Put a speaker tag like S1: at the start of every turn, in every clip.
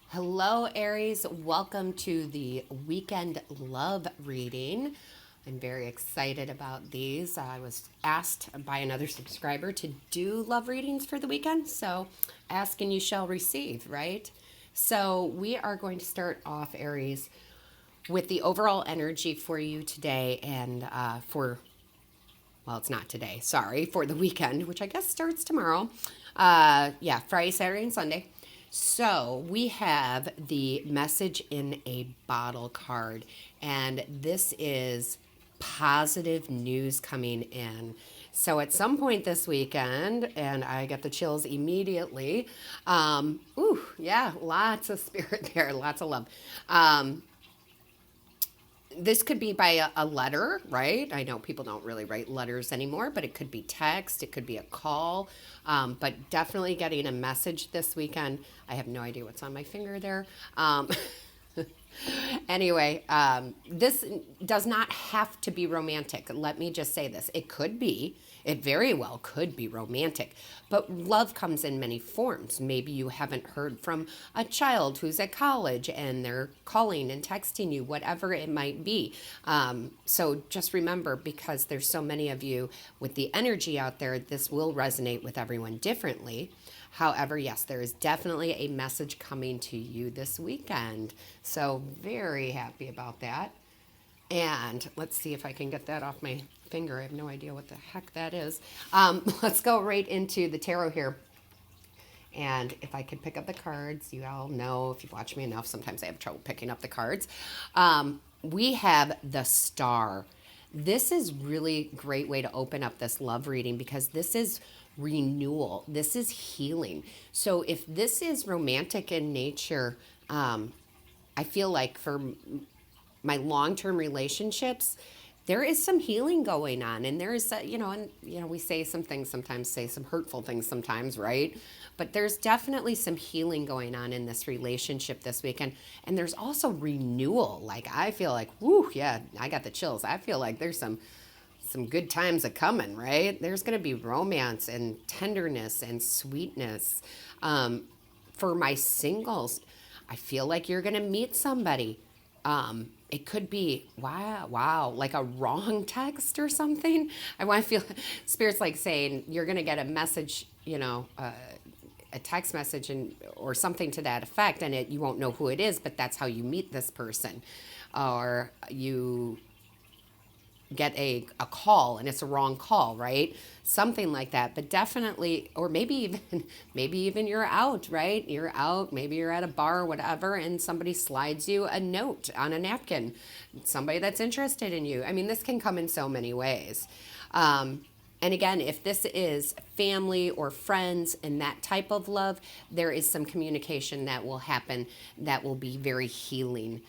S1: Hello, Aries. Welcome to the weekend love reading. I'm very excited about these. I was asked by another subscriber to do love readings for the weekend, so ask and you shall receive, right? So, we are going to start off, Aries, with the overall energy for you today and well, it's not today, sorry, for the weekend, which I guess starts tomorrow. Yeah, Friday, Saturday, and Sunday. So we have the message in a bottle card, and this is positive news coming in. So at some point this weekend, and I get the chills immediately. Yeah, lots of spirit there, lots of love. This could be by a letter, right? I know people don't really write letters anymore, but it could be text, it could be a call, but definitely getting a message this weekend. I have no idea what's on my finger there. Anyway, this does not have to be romantic. Let me just say this. It could be, it very well could be romantic, but love comes in many forms. Maybe you haven't heard from a child who's at college and they're calling and texting you, whatever it might be. So just remember, because there's so many of you with the energy out there, this will resonate with everyone differently. However, yes, there is definitely a message coming to you this weekend. So, very happy about that. And let's see if I can get that off my finger. I have no idea what the heck that is. Let's go right into the tarot here. And if I could pick up the cards, you all know, if you've watched me enough, sometimes I have trouble picking up the cards. We have the Star. This is really a great way to open up this love reading because this is renewal. This is healing. So if this is romantic in nature, I feel like for my long-term relationships, there is some healing going on, and there is, we say some things sometimes, say some hurtful things sometimes, right? But there's definitely some healing going on in this relationship this weekend, and there's also renewal. Like I feel like, whoo, yeah, I got the chills. I feel like there's some good times a coming, right? There's going to be romance and tenderness and sweetness. For my singles, I feel like you're going to meet somebody. It could be wow, like a wrong text or something. I want to feel spirits like saying you're going to get a message, a text message or something to that effect, and you won't know who it is, but that's how you meet this person, or you get a call and it's a wrong call, right? Something like that. But definitely, or maybe even you're out, right? You're out, maybe you're at a bar or whatever, and somebody slides you a note on a napkin. Somebody that's interested in you. I mean, this can come in so many ways. And again, if this is family or friends and that type of love, there is some communication that will happen that will be very healing.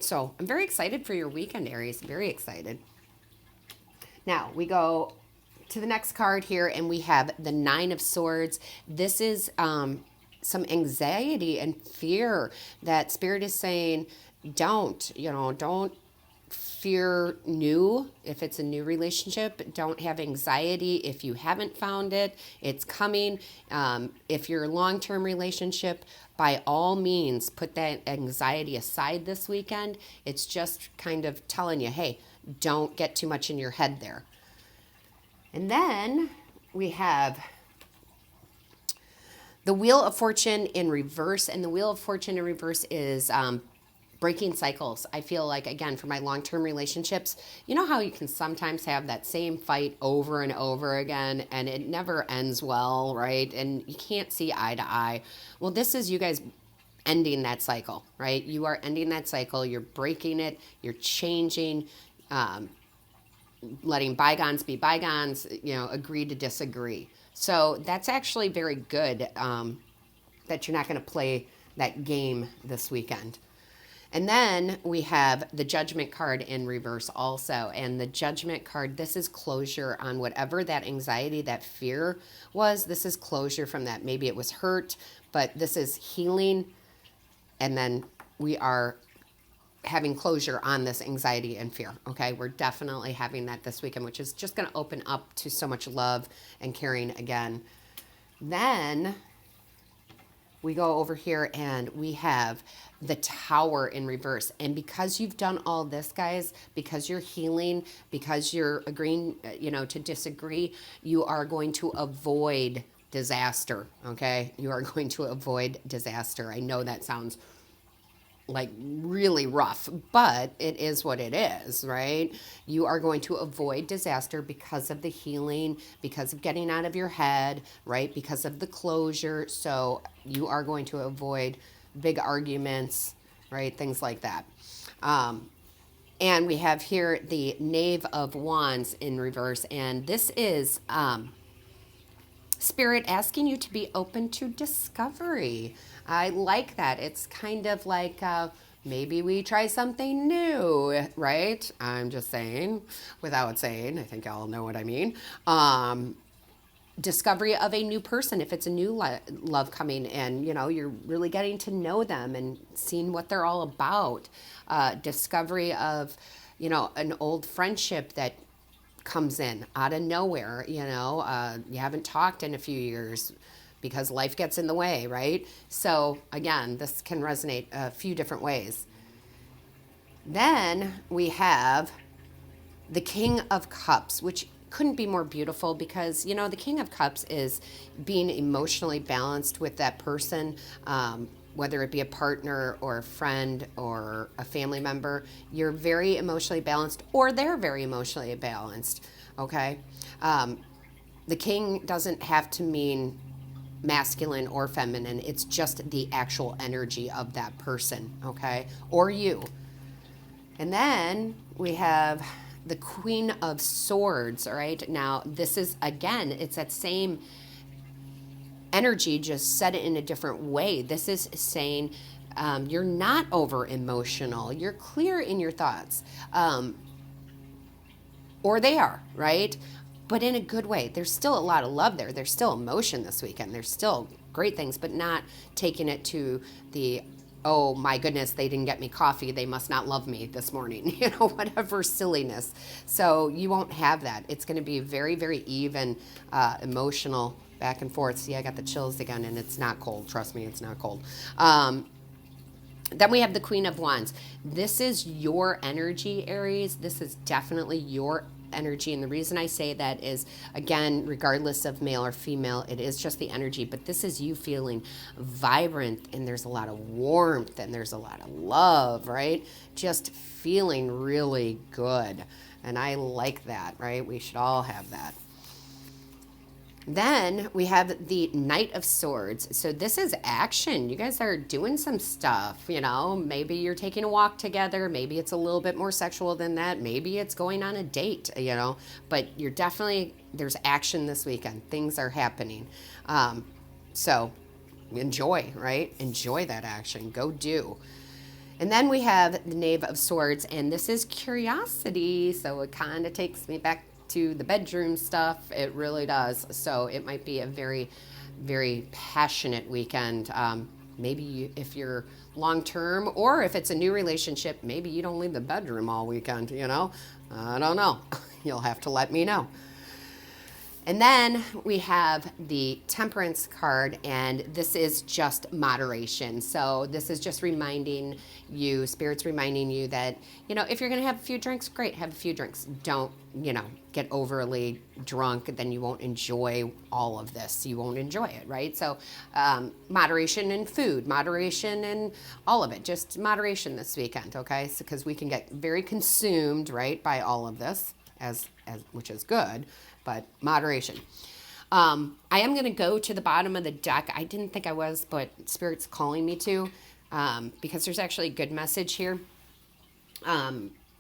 S1: So I'm very excited for your weekend, Aries. Very excited. Now we go to the next card here, and we have the Nine of Swords. This is some anxiety and fear that Spirit is saying, don't fear new. If it's a new relationship, don't have anxiety. If you haven't found it, it's coming. If you're a long-term relationship, by all means, put that anxiety aside this weekend. It's just kind of telling you, hey, don't get too much in your head there. And then we have the Wheel of Fortune in reverse, and the Wheel of Fortune in reverse is breaking cycles. I feel like, again, for my long-term relationships, you know how you can sometimes have that same fight over and over again and it never ends well, right? And you can't see eye to eye. Well, this is you guys ending that cycle, right? You are ending that cycle. You're breaking it. You're changing, letting bygones be bygones, agree to disagree. So that's actually very good, that you're not going to play that game this weekend. And then we have the Judgment card in reverse also. And the Judgment card, this is closure on whatever that anxiety, that fear was. This is closure from that. Maybe it was hurt, but this is healing. And then we are having closure on this anxiety and fear. Okay, we're definitely having that this weekend, which is just going to open up to so much love and caring again. Then we go over here and we have the Tower in reverse. And because you've done all this, guys, because you're healing, because you're agreeing, to disagree, you are going to avoid disaster, okay? You are going to avoid disaster. I know that sounds like really rough, but it is what it is, right? You are going to avoid disaster because of the healing, because of getting out of your head, right? Because of the closure. So you are going to avoid big arguments, right? Things like that. And we have here the Knave of Wands in reverse. And this is Spirit asking you to be open to discovery. I like that. It's kind of like maybe we try something new, right? I'm just saying, without saying, I think y'all know what I mean. Discovery of a new person, if it's a new love coming in, you're really getting to know them and seeing what they're all about. Discovery of, an old friendship that comes in out of nowhere, you haven't talked in a few years because life gets in the way, right? So again, this can resonate a few different ways. Then we have the King of Cups, which couldn't be more beautiful because, the King of Cups is being emotionally balanced with that person, whether it be a partner or a friend or a family member. You're very emotionally balanced, or they're very emotionally balanced, okay? The king doesn't have to mean masculine or feminine. It's just the actual energy of that person, okay? Or you. And then we have the Queen of Swords, all right? Now, this is, again, it's that same energy, just said it in a different way. This is saying you're not over emotional. You're clear in your thoughts. Or they are, right? But in a good way. There's still a lot of love there. There's still emotion this weekend. There's still great things, but not taking it to the, oh my goodness, they didn't get me coffee, they must not love me this morning, whatever silliness. So you won't have that. It's going to be very, very even, emotional back and forth. See, I got the chills again, and it's not cold. Trust me, it's not cold. Then we have the Queen of Wands. This is your energy, Aries. This is definitely your energy. And the reason I say that is, again, regardless of male or female, it is just the energy. But this is you feeling vibrant, and there's a lot of warmth, and there's a lot of love, right? Just feeling really good. And I like that, right? We should all have that. Then we have the Knight of Swords. So this is action. You guys are doing some stuff, Maybe you're taking a walk together. Maybe it's a little bit more sexual than that. Maybe it's going on a date, But you're definitely, there's action this weekend. Things are happening. So enjoy, right? Enjoy that action. Go do. And then we have the Knave of Swords, and this is curiosity. So it kind of takes me back to the bedroom stuff. It really does. So it might be a very, very passionate weekend. Maybe if you're long-term, or if it's a new relationship, maybe you don't leave the bedroom all weekend, I don't know. You'll have to let me know. And then we have the Temperance card, and this is just moderation. So this is just reminding you, Spirit's reminding you that, if you're going to have a few drinks, great, have a few drinks. Don't, get overly drunk, then you won't enjoy all of this. You won't enjoy it, right? So moderation in food, moderation in all of it, just moderation this weekend, okay? So, because we can get very consumed, right, by all of this, as which is good. But moderation. I am going to go to the bottom of the deck. I didn't think I was, but Spirit's calling me to, because there's actually a good message here.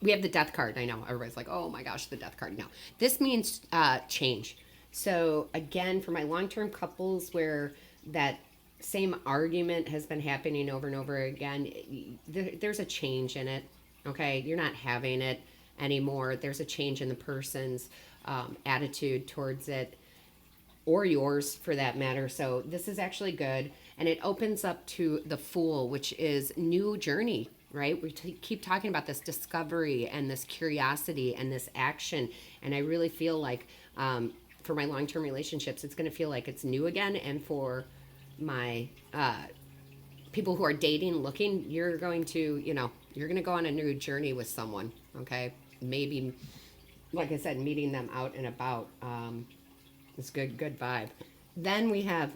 S1: We have the Death card. I know everybody's like, oh my gosh, the Death card. No, this means change. So again, for my long-term couples where that same argument has been happening over and over again, there's a change in it. Okay, you're not having it anymore. There's a change in the person's attitude towards it, or yours for that matter. So this is actually good, and it opens up to the Fool, which is new journey, right? We keep talking about this discovery and this curiosity and this action, and I really feel like for my long-term relationships, it's going to feel like it's new again, and for my people who are dating, looking, you're going to, you're going to go on a new journey with someone, okay? Maybe, like I said, meeting them out and about. It's good vibe. Then we have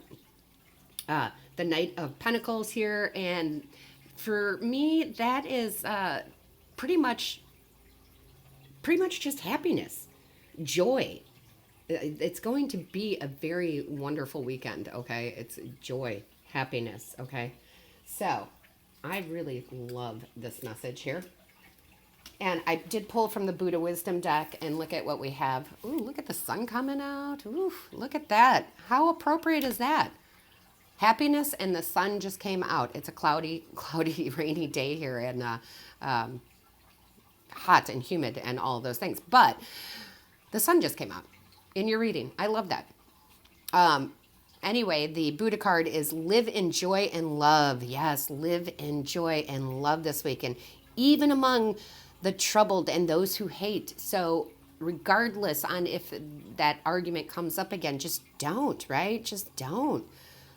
S1: the Knight of Pentacles here, and for me, that is pretty much just happiness, joy. It's going to be a very wonderful weekend, okay? It's joy, happiness, okay? So, I really love this message here. And I did pull from the Buddha Wisdom deck and look at what we have. Ooh, look at the sun coming out. Ooh, look at that. How appropriate is that? Happiness and the sun just came out. It's a cloudy, rainy day here, and hot and humid and all those things. But the sun just came out in your reading. I love that. Anyway, the Buddha card is live in joy and love. Yes, live in joy and love this week. And even among the troubled and those who hate. So regardless on if that argument comes up again, just don't, right? Just don't.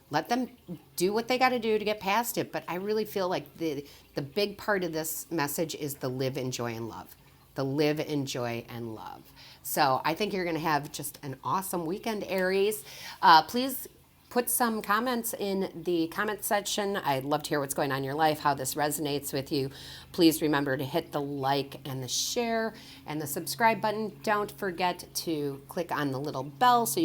S1: Let them do what they got to do to get past it. But I really feel like the big part of this message is the live in joy and love. The live in joy and love. So I think you're going to have just an awesome weekend, Aries. Please put some comments in the comment section. I'd love to hear what's going on in your life, how this resonates with you. Please remember to hit the like and the share and the subscribe button. Don't forget to click on the little bell so you